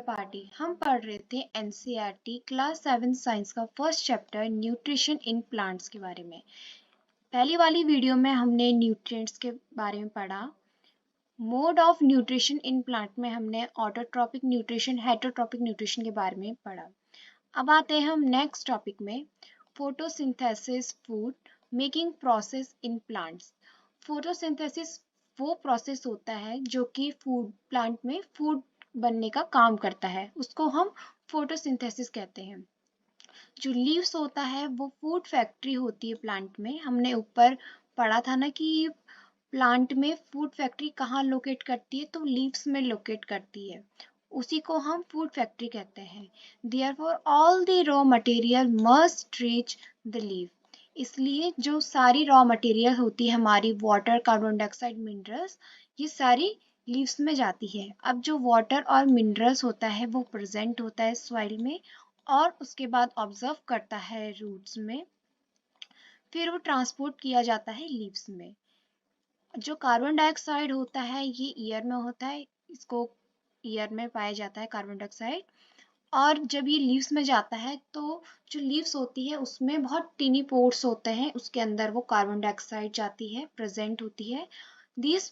Party हम पढ़ रहे थे एनसीईआरटी क्लास 7 साइंस का first chapter nutrition in plants के बारे में। पहली वाली वीडियो में हमने न्यूट्रिएंट्स के बारे में पढ़ा। Mode of nutrition in plant में हमने ऑटोट्रॉपिक न्यूट्रिशन हेटरोट्रॉपिक न्यूट्रिशन के बारे में पढ़ा। अब आते हैं हम नेक्स्ट टॉपिक में, photosynthesis food making process in plants. Photosynthesis वो प्रोसेस होता है जो कि फूड प्लांट में फूड बनने का काम करता है, उसको हम फोटोसिंथेसिस कहते हैं। जो लीव्स होता है वो फूड फैक्ट्री होती है प्लांट में। हमने ऊपर पढ़ा था ना कि प्लांट में फूड फैक्ट्री कहाँ लोकेट करती है, तो लीव्स में लोकेट करती है, उसी को हम फूड फैक्ट्री कहते हैं। Therefore all the raw material must reach the leave. इसलिए जो सारी रॉ मटेरियल होती है हमारी, वाटर, कार्बन डाइऑक्साइड, मिनरल्स, ये सारी लीव्स में जाती है। अब जो वाटर और मिनरल्स होता है वो प्रेजेंट होता है सॉइल में और उसके बाद ऑब्जर्व करता है रूट्स में, फिर वो ट्रांसपोर्ट किया जाता है लीव्स में। जो कार्बन डाइऑक्साइड होता है ये ईयर में होता है, इसको ईयर में पाया जाता है कार्बन डाइऑक्साइड। और जब ये लीव्स में जाता है तो जो लीव्स होती है उसमें बहुत टिनी पोर्स होते हैं, उसके अंदर वो कार्बन डाइऑक्साइड जाती है, प्रेजेंट होती है। These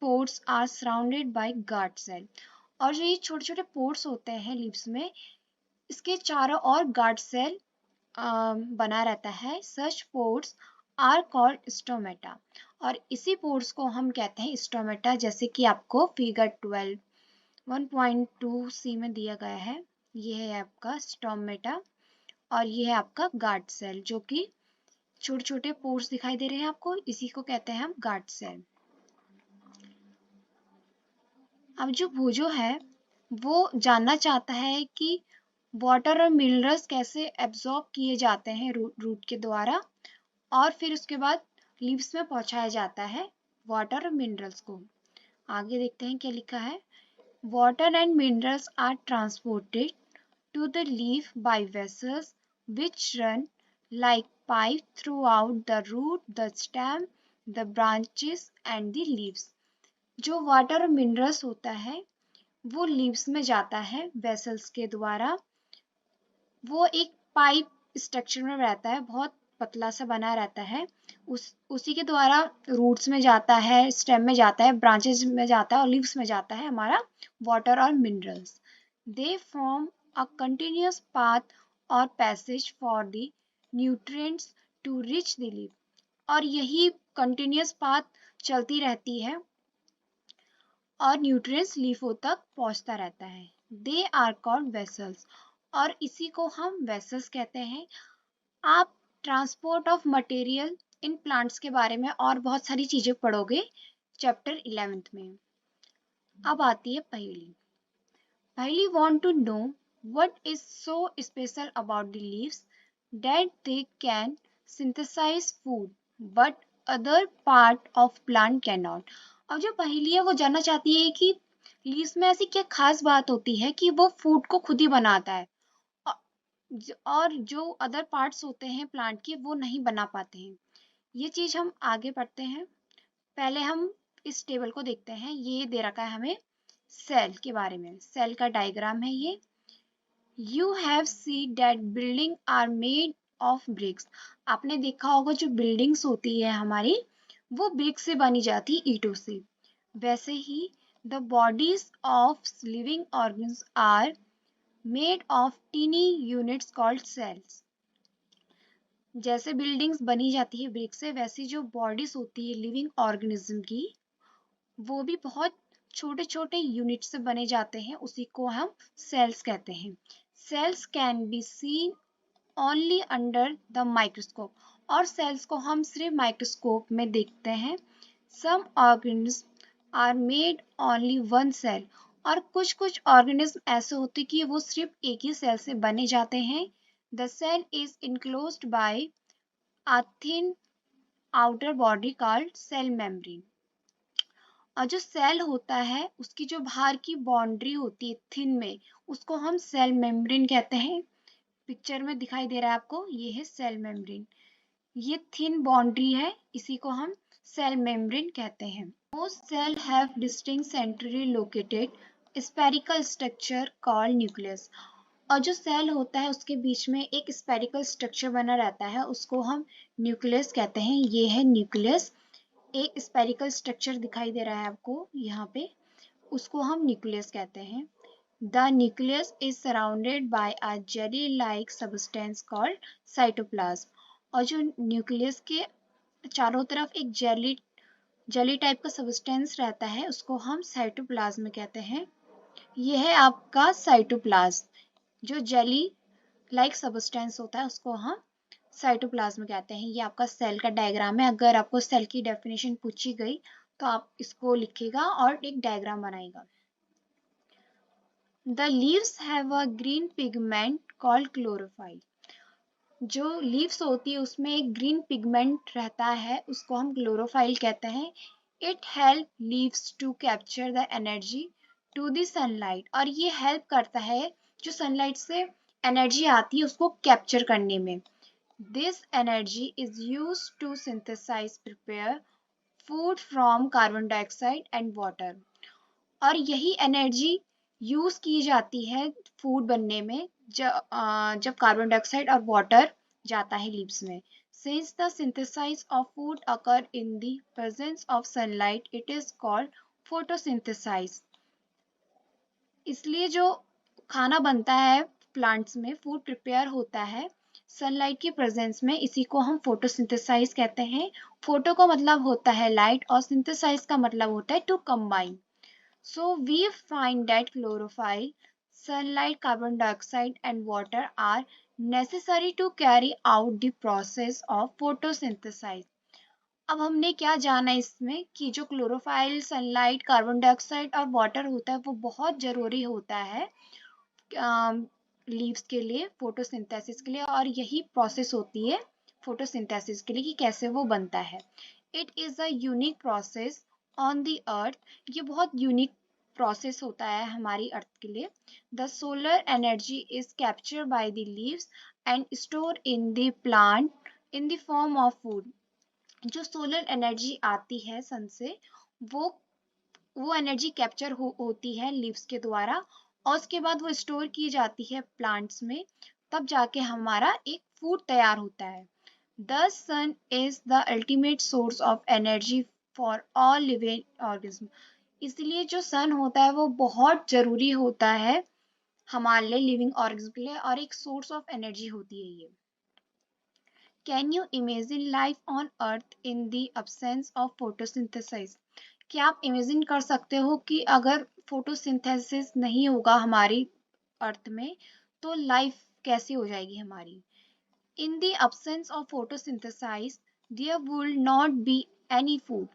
pores are surrounded by guard cell. और जो ये छोटे छोटे पोर्स होते हैं लीव्स में, इसके चारों ओर गार्ड सेल बना रहता है। सच पोर्स आर कॉल्ड स्टोमेटा। और इसी पोर्स को हम कहते हैं स्टोमेटा, जैसे कि आपको फिगर 1.2 सी में दिया गया है। ये है आपका स्टोमेटा और ये है आपका गार्ड सेल, जो कि छोटे छोटे पोर्स दिखाई दे रहे हैं आपको, इसी को कहते हैं हम गार्ड सेल। अब जो भूजो है वो जानना चाहता है कि वाटर और मिनरल्स कैसे एब्जॉर्ब किए जाते हैं रूट के द्वारा, और फिर उसके बाद लीव्स में पहुंचाया जाता है वाटर और मिनरल्स को। आगे देखते हैं क्या लिखा है। Water and minerals are transported to the leaf by vessels which run like pipe throughout the root, the stem, the branches and the leaves. जो वाटर और मिनरल्स होता है वो लीव्स में जाता है वेसल्स के द्वारा। वो एक पाइप स्ट्रक्चर में रहता है, बहुत पतला सा बना रहता है। उसी के द्वारा रूट्स में जाता है, स्टेम में जाता है, ब्रांचेस में जाता है और लीव्स में जाता है हमारा वाटर और minerals. They form a continuous path or passage for the nutrients to reach the leaf। और यही continuous path चलती रहती है और न्यूट्रिएंट्स लीफों तक पहुंचता रहता है। दे आर कॉल्ड वेसल्स और इसी को हम वेसल्स कहते हैं। आप transport of material in plants के बारे में और बहुत सारी चीजें पढ़ोगे चैप्टर 11 में। अब आती है पहेली। पहेली want to know what is so special about the leaves that they can synthesize food but other part of plant cannot। अब जो पहेली है वो जानना चाहती है कि लीव्स में ऐसी क्या खास बात होती है कि वो फूड को खुद ही बनाता है और जो अदर पार्ट्स होते हैं प्लांट के वो नहीं बना पाते हैं। ये चीज हम आगे पढ़ते हैं। पहले हम इस टेबल को देखते हैं। ये दे रखा है हमें सेल के बारे में, सेल का डायग्राम है ये। You have seen that building are made of bricks. आपने देखा होगा जो बिल्डिंग्स होती है हमारी वो ब्रिक्स से बनी जाती है, ईंटों से। वैसे ही the bodies of living organs are made of tiny units called cells. जैसे बिल्डिंग्स बनी जाती है ब्रिक्स से, वैसी जो बॉडीज होती है लिविंग ऑर्गेनिज्म की वो भी बहुत छोटे छोटे यूनिट से बने जाते हैं, उसी को हम सेल्स कहते हैं। Cells can be seen only under the microscope. और सेल्स को हम सिर्फ माइक्रोस्कोप में देखते हैं। Some organism are made only one cell. और कुछ कुछ ऑर्गेनिज्म ऐसे होते कि वो सिर्फ एक ही सेल से बने जाते हैं। The cell is enclosed by a thin outer body called cell membrane। और जो सेल होता है उसकी जो बाहर की बाउंड्री होती है थिन में, उसको हम सेल मेम्ब्रेन कहते हैं। पिक्चर में दिखाई दे रहा है आपको, ये है सेल मेम्ब्रेन। ये थिन बाउंड्री है, इसी को हम सेल मेम्ब्रेन कहते हैं। Most cell have distinct centrally located spherical structure called nucleus. और जो सेल होता है उसके बीच में एक स्पेरिकल स्ट्रक्चर बना रहता है, उसको हम न्यूक्लियस कहते हैं। ये है न्यूक्लियस, एक स्पेरिकल स्ट्रक्चर दिखाई दे रहा है आपको यहाँ पे, उसको हम न्यूक्लियस कहते हैं। The nucleus is surrounded by a jelly like substance called cytoplasm. और जो न्यूक्लियस के चारों तरफ एक जेली टाइप का सब्सटेंस रहता है, उसको हम साइटोप्लाज्म कहते हैं। ये है आपका साइटोप्लाज्म, जो जेली लाइक सब्सटेंस होता है उसको हम साइटोप्लाज्म कहते हैं। ये आपका सेल का डायग्राम है। अगर आपको सेल की डेफिनेशन पूछी गई तो आप इसको लिखिएगा और एक डायग्राम बनाइएगा। The leaves have a green pigment called chlorophyll. जो लीव्स होती है उसमें एक ग्रीन पिगमेंट रहता है, उसको हम क्लोरोफाइल कहते हैं। It help leaves to capture the energy to the sunlight. और ये हेल्प करता है जो सनलाइट से एनर्जी आती है उसको कैप्चर करने में। This energy is used to synthesize prepare food from carbon dioxide and water. और यही एनर्जी यूज की जाती है फूड बनने में जब कार्बन डाइऑक्साइड और वाटर जाता है लीव्स में। Since the synthesise of food occur in the presence of sunlight it is called photosynthesise. इसलिए जो खाना बनता है प्लांट्स में, फूड प्रिपेयर होता है सनलाइट की प्रेजेंस में, इसी को हम फोटोसिंथेसाइज कहते हैं। फोटो का मतलब होता है लाइट और सिंथेसाइज का मतलब होता है to combine. So we find that chlorophyll, sunlight, carbon dioxide and water are necessary to carry out the process of photosynthesis. अब हमने क्या जाना इसमें कि जो क्लोरोफाइल, सनलाइट, कार्बन डाइऑक्साइड और वाटर होता है वो बहुत जरूरी होता है लीव्स के लिए, फोटोसिंथेसिस के लिए। और यही प्रोसेस होती है फोटोसिंथेसिस के लिए कि कैसे वो बनता है। It is a unique process on the earth. ये बहुत यूनिक प्रोसेस होता है हमारी अर्थ के लिए। The solar energy is captured by the leaves and store in the plant in the form of food. जो सोलर एनर्जी आती है सन से, वो वो एनर्जी कैप्चर होती है लीव्स के द्वारा और उसके बाद वो स्टोर की जाती है प्लांट्स में, तब जाके हमारा एक फूड तैयार होता है। The sun is the ultimate source of energy for all living organism. इसलिए जो सन होता है वो बहुत जरूरी होता है हमारे लिए, लिविंग ऑर्गेनिज्म के लिए, और एक सोर्स ऑफ एनर्जी होती है ये। Can you imagine life on earth in the absence of photosynthesis. क्या आप इमेजिन कर सकते हो कि अगर फोटोसिंथेसिस नहीं होगा हमारी अर्थ में तो लाइफ कैसी हो जाएगी हमारी। In the absence of photosynthesise there will not be any food.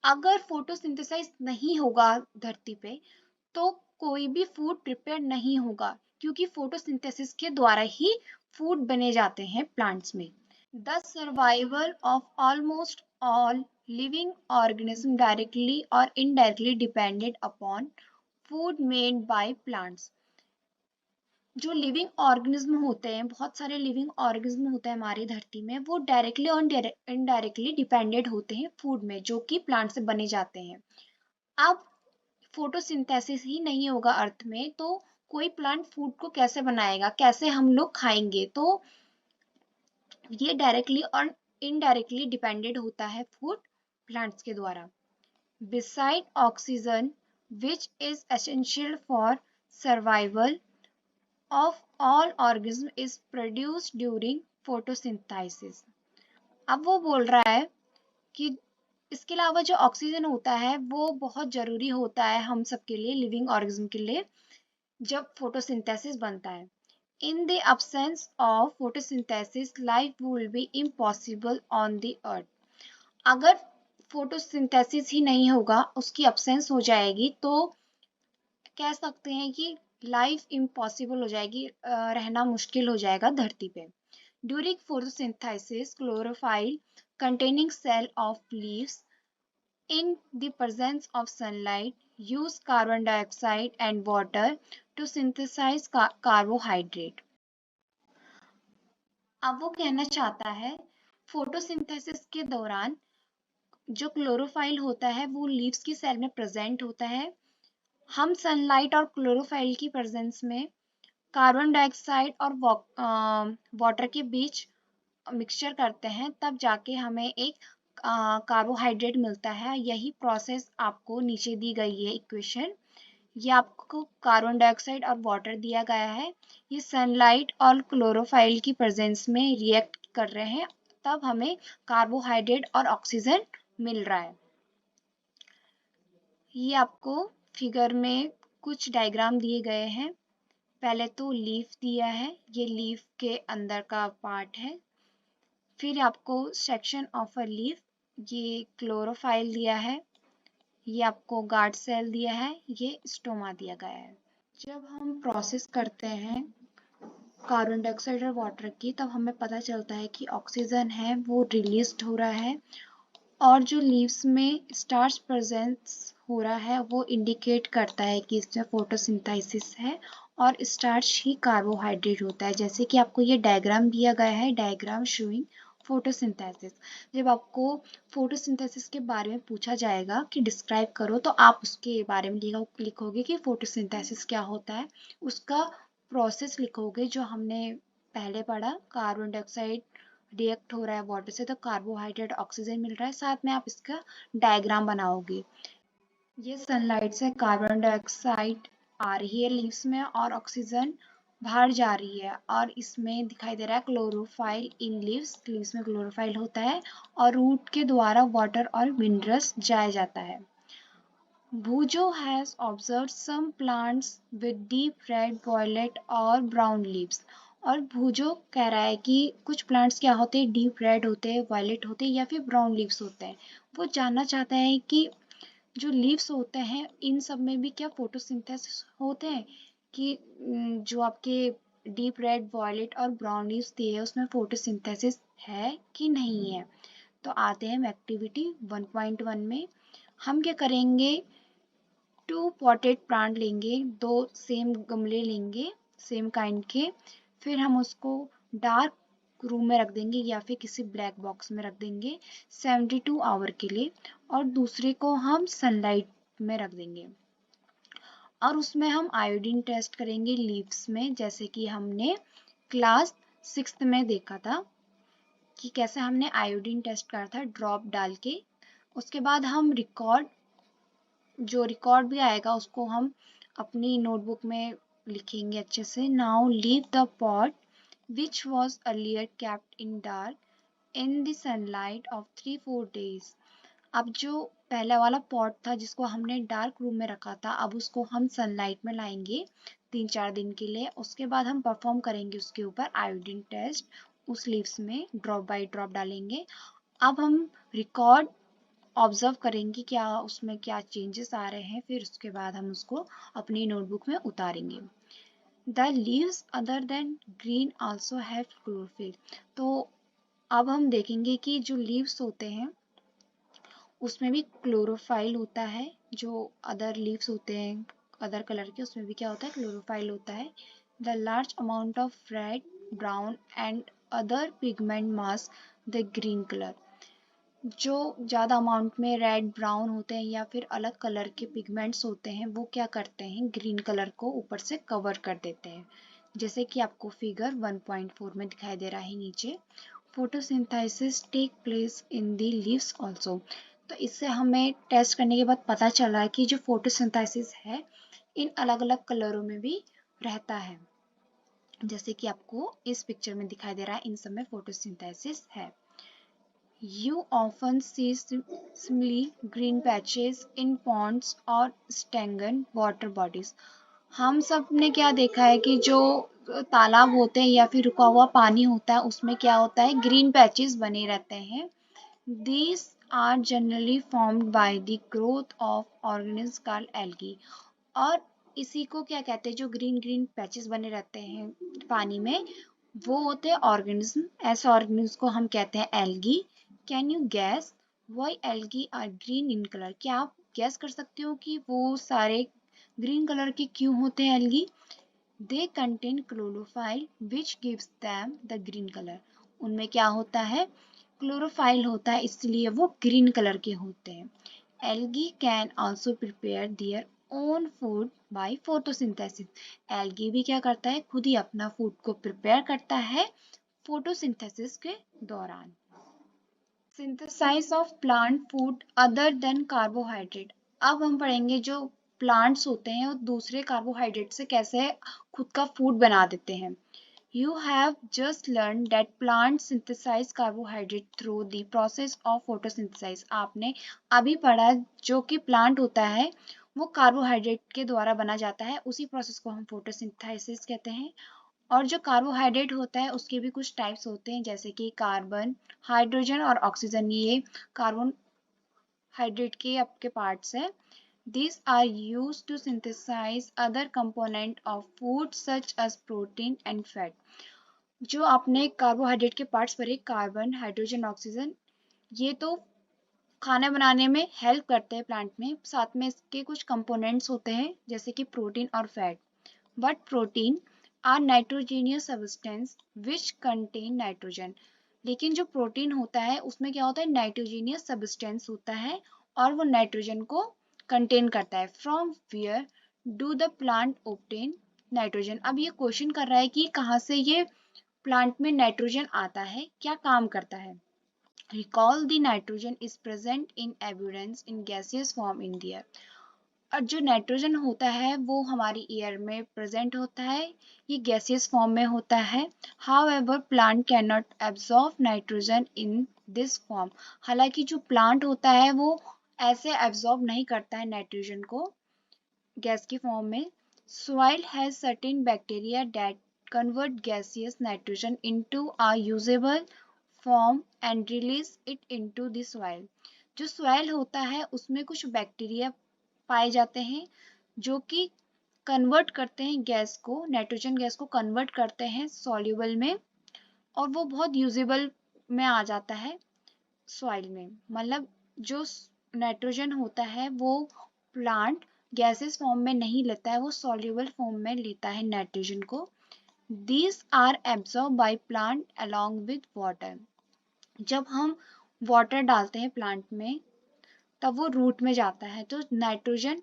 अगर फोटोसिंथेसाइज नहीं होगा धरती पे तो कोई भी फूड प्रिपेयर नहीं होगा, क्योंकि फोटोसिंथेसिस के द्वारा ही फूड बने जाते हैं प्लांट्स में। The survival of almost all living organisms directly or indirectly depended upon food made by plants. जो लिविंग ऑर्गेनिज्म होते हैं, बहुत सारे लिविंग ऑर्गेनिज्म होते हैं हमारी धरती में, वो डायरेक्टली और इनडायरेक्टली डिपेंडेंट होते हैं फूड में जो कि प्लांट से बने जाते हैं। अब फोटोसिंथेसिस ही नहीं होगा अर्थ में तो कोई प्लांट फूड को कैसे बनाएगा, कैसे हम लोग खाएंगे। तो ये डायरेक्टली और इनडायरेक्टली डिपेंडेड होता है फूड प्लांट्स के द्वारा। Beside oxygen which is essential for survival of all organism is produced during photosynthesis. अब वो बोल रहा है कि इसके अलावा जो ऑक्सीजन होता है वो बहुत जरूरी होता है हम सबके लिए, लिविंग ऑर्गेनिज्म के लिए, जब फोटोसिंथेसिस बनता है। In the absence of photosynthesis, life will be impossible on the earth. अगर फोटोसिंथेसिस ही नहीं होगा, उसकी absence हो जाएगी, तो कह सकते हैं कि लाइफ इम्पॉसिबल हो जाएगी, रहना मुश्किल हो जाएगा धरती पे। During photosynthesis, chlorophyll containing cell of leaves in the presence of sunlight use carbon dioxide and water to synthesize carbohydrate. अब वो कहना चाहता है फोटोसिंथेसिस के दौरान जो क्लोरोफाइल होता है वो लीव्स की सेल में प्रेजेंट होता है हम सनलाइट और क्लोरोफाइल की प्रेजेंस में कार्बन डाइऑक्साइड और वाटर के बीच मिक्सचर करते हैं, तब जाके हमें एक कार्बोहाइड्रेट मिलता है। यही प्रोसेस आपको नीचे दी गई है इक्वेशन। ये आपको कार्बन डाइऑक्साइड और वाटर दिया गया है, ये सनलाइट और क्लोरोफाइल की प्रेजेंस में रिएक्ट कर रहे हैं, तब हमें कार्बोहाइड्रेट और ऑक्सीजन मिल रहा है। ये आपको फिगर में कुछ डायग्राम दिए गए हैं। पहले तो लीफ दिया है, ये लीफ के अंदर का पार्ट है। फिर आपको सेक्शन ऑफ अ लीफ, ये क्लोरोफाइल दिया है। ये आपको गार्ड सेल दिया है, ये स्टोमा दिया गया है। जब हम प्रोसेस करते हैं कार्बन डाइऑक्साइड और वाटर की, तब हमें पता चलता है कि ऑक्सीजन है वो रिलीज हो रहा है, और जो लीव्स में स्टार्च प्रेजेंस हो रहा है वो इंडिकेट करता है कि इसमें फोटोसिंथेसिस है, और स्टार्च ही कार्बोहाइड्रेट होता है। जैसे कि आपको ये डायग्राम दिया गया है, डायग्राम शोइंग फोटोसिंथेसिस। जब आपको फोटोसिंथेसिस के बारे में पूछा जाएगा कि डिस्क्राइब करो, तो आप उसके बारे में लिखोगे कि फोटोसिंथेसिस क्या होता है, उसका प्रोसेस लिखोगे जो हमने पहले पढ़ा। कार्बन डाइऑक्साइड रिएक्ट हो रहा है वाटर से, तो कार्बोहाइड्रेट ऑक्सीजन मिल रहा है, साथ में आप इसका डायग्राम बनाओगे। ये सनलाइट से कार्बन डाइऑक्साइड आ रही है लीव्स में, और ऑक्सीजन बाहर जा रही है, और इसमें दिखाई दे रहा है क्लोरोफाइल इन लीव्स। लीव्स में क्लोरोफाइल होता है, और रूट के द्वारा वाटर और मिनरल्स जाया जाता है। Bujo has observed some plants with deep red, violet और brown leaves। और भूजो कह रहा है कि कुछ प्लांट्स क्या होते हैं, डीप रेड होते हैं, वायलेट होते हैं, या फिर ब्राउन लीव्स होते हैं। वो जानना चाहता है कि जो लीव्स होते हैं इन सब में भी क्या फोटोसिंथेसिस होते हैं, कि जो आपके डीप रेड, वायलेट और ब्राउन लीव्स दिए हैं उसमें फोटोसिंथेसिस है कि नहीं है। तो आते हैं हम एक्टिविटी 1.1 में। हम क्या करेंगे, 2 पॉटेड प्लांट लेंगे, 2 सेम गमले लेंगे सेम काइंड के। फिर हम उसको डार्क रूम में रख देंगे या फिर किसी ब्लैक बॉक्स में रख देंगे 72 आवर के लिए, और दूसरे को हम सनलाइट में रख देंगे। और उसमें हम आयोडीन टेस्ट करेंगे लीव्स में, जैसे कि हमने क्लास 6th में देखा था कि कैसे हमने आयोडीन टेस्ट करा था ड्रॉप डाल के। उसके बाद हम जो रिकॉर्ड भी आएगा उसको हम अपनी नोटबुक में लिखेंगे अच्छे से। Now leave the pot which was earlier kept in dark in the sunlight of 3-4 days। अब जो पहला वाला पॉट था जिसको हमने डार्क रूम में रखा था, अब उसको हम सनलाइट में लाएंगे 3-4 दिन के लिए। उसके बाद हम परफॉर्म करेंगे उसके ऊपर आयोडीन टेस्ट, उस लीव्स में ड्रॉप बाय ड्रॉप डालेंगे। अब हम रिकॉर्ड ऑब्जर्व करेंगे क्या उसमें क्या चेंजेस आ रहे हैं, फिर उसके बाद हम उसको अपनी नोटबुक में उतारेंगे। The leaves other than green also have chlorophyll. तो अब हम देखेंगे कि जो लीव्स होते हैं उसमें भी क्लोरोफाइल होता है। जो अदर लीव्स होते हैं अदर कलर के, उसमें भी क्या होता है, क्लोरोफाइल होता है। The large amount of red, brown and other pigment mask the green colour. जो ज़्यादा अमाउंट में रेड, ब्राउन होते हैं या फिर अलग कलर के पिगमेंट्स होते हैं, वो क्या करते हैं, ग्रीन कलर को ऊपर से कवर कर देते हैं, जैसे कि आपको फिगर 1.4 में दिखाई दे रहा है नीचे। Photosynthesis take place in the leaves also. तो इससे हमें टेस्ट करने के बाद पता चला है कि जो फोटोसिंथेसिस है इन अलग अलग कलरों में भी रहता है, जैसे कि आपको इस पिक्चर में दिखाई दे रहा है, इन सब में फोटोसिंथेसिस है। You often see similarly green patches in ponds or stagnant water bodies। हम सब ने क्या देखा है कि जो तालाब होते हैं या फिर रुका हुआ पानी होता है उसमें क्या होता है, ग्रीन पैचेस बने रहते हैं। These are generally formed by the growth of organisms called algae। और इसी को क्या कहते हैं, जो ग्रीन ग्रीन पैचेस बने रहते हैं पानी में, वो होते हैं ऑर्गेनिज्म। ऐसे ऑर्गेनिज्म को हम कहते हैं algae. Can you guess why algae are green in colour. क्या आप गैस कर सकते हो कि वो सारे ग्रीन कलर के क्यों होते हैं algae. They contain chlorophyll which gives them the green colour. उनमें क्या होता है, क्लोरोफाइल होता है, इसलिए वो ग्रीन कलर के होते हैं। Algae can also prepare their own food by photosynthesis. Algae भी क्या करता है, खुद ही अपना फूड को प्रिपेयर करता है फोटोसिंथेसिस के दौरान। Synthesize of plant food other than carbohydrate. अब हम पढ़ेंगे जो प्लांट्स होते हैं वो दूसरे कार्बोहाइड्रेट से कैसे खुद का फूड बना देते हैं। You have just learned that plants synthesize carbohydrate through the process of photosynthesis। आपने अभी पढ़ा जो कि प्लांट होता है वो कार्बोहाइड्रेट के द्वारा बना जाता है, उसी प्रोसेस को हम फोटोसिंथेसिस कहते हैं। और जो कार्बोहाइड्रेट होता है उसके भी कुछ टाइप्स होते हैं, जैसे कि कार्बन, हाइड्रोजन और ऑक्सीजन, ये कार्बोहाइड्रेट के आपके पार्ट्स है। These are used to synthesize other component of food such as protein and fat। जो आपने कार्बोहाइड्रेट के पार्ट्स पढ़े, कार्बन, हाइड्रोजन, ऑक्सीजन, ये तो खाना बनाने में हेल्प करते हैं प्लांट में, साथ में इसके कुछ कंपोनेंट्स होते हैं जैसे कि प्रोटीन और fat. But protein are nitrogenous substance which contain nitrogen. लेकिन जो प्रोटीन होता है उसमें क्या होता है, नाइट्रोजीनियस सब्सटेंस होता है और वो नाइट्रोजन को कंटेन करता है। From where do the plant obtain nitrogen. अब ये क्वेश्चन कर रहा है कि कहाँ से ये प्लांट में नाइट्रोजन आता है, क्या काम करता है। Recall the nitrogen is present in abundance in gaseous form in the air। और जो नाइट्रोजन होता है वो हमारी एयर में प्रेजेंट होता है, ये गैसियस फॉर्म में होता है। However, plant cannot absorb nitrogen in this form। हालांकि जो प्लांट होता है वो ऐसे एब्जॉर्ब नहीं करता है नाइट्रोजन को गैस की फॉर्म में। Soil has certain bacteria that convert gaseous nitrogen into a usable form and release it into the soil। जो soil होता है उसमें कुछ बैक्टीरिया पाए जाते हैं जो कि कन्वर्ट करते हैं गैस को, नाइट्रोजन गैस को कन्वर्ट करते हैं सॉल्युबल में, और वो बहुत यूजेबल में आ जाता है सॉइल में। मतलब जो नाइट्रोजन होता है वो प्लांट गैसेस फॉर्म में नहीं लेता है, वो सॉल्युबल फॉर्म में लेता है नाइट्रोजन को। These are absorbed by plant along with water। जब हम वाटर डालते हैं प्लांट में तब वो रूट में जाता है, तो नाइट्रोजन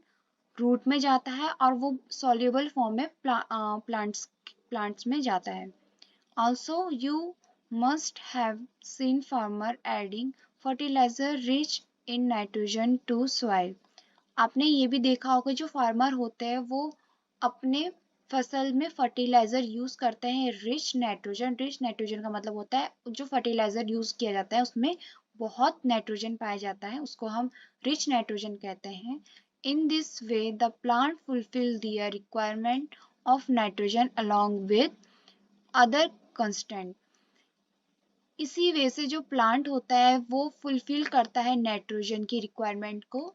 रूट में जाता है और वो सॉल्युबल फॉर्म में प्लांट्स में जाता है। Also you must have seen farmer adding fertilizer rich in nitrogen to soil. आपने ये भी देखा होगा जो फार्मर होते हैं वो अपने फसल में फर्टिलाइजर यूज करते हैं रिच नाइट्रोजन। रिच नाइट्रोजन का मतलब होता है जो फर्टिलाइजर यूज किया जाता है उसमें बहुत नाइट्रोजन पाया जाता है, उसको हम रिच नाइट्रोजन कहते हैं। In this way the plant fulfil their requirement of nitrogen along with other constant. इसी वे से जो प्लांट होता है वो फुलफिल करता है नाइट्रोजन की रिक्वायरमेंट को।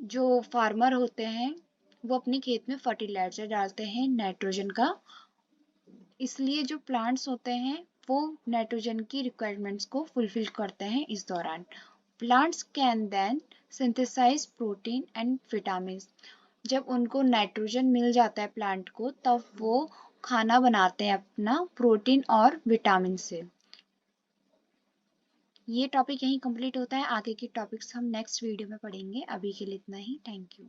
जो फार्मर होते हैं वो अपने खेत में फर्टिलाइजर डालते हैं नाइट्रोजन का, इसलिए जो प्लांट्स होते हैं वो नाइट्रोजन की रिक्वायरमेंट्स को फुलफिल करते हैं इस दौरान। Plants can then synthesize protein and vitamin. जब उनको नाइट्रोजन मिल जाता है प्लांट को तब वो खाना बनाते हैं अपना प्रोटीन और विटामिन से। ये टॉपिक यहीं कंप्लीट होता है, आगे के टॉपिक्स हम नेक्स्ट वीडियो में पढ़ेंगे। अभी के लिए इतना ही, थैंक यू।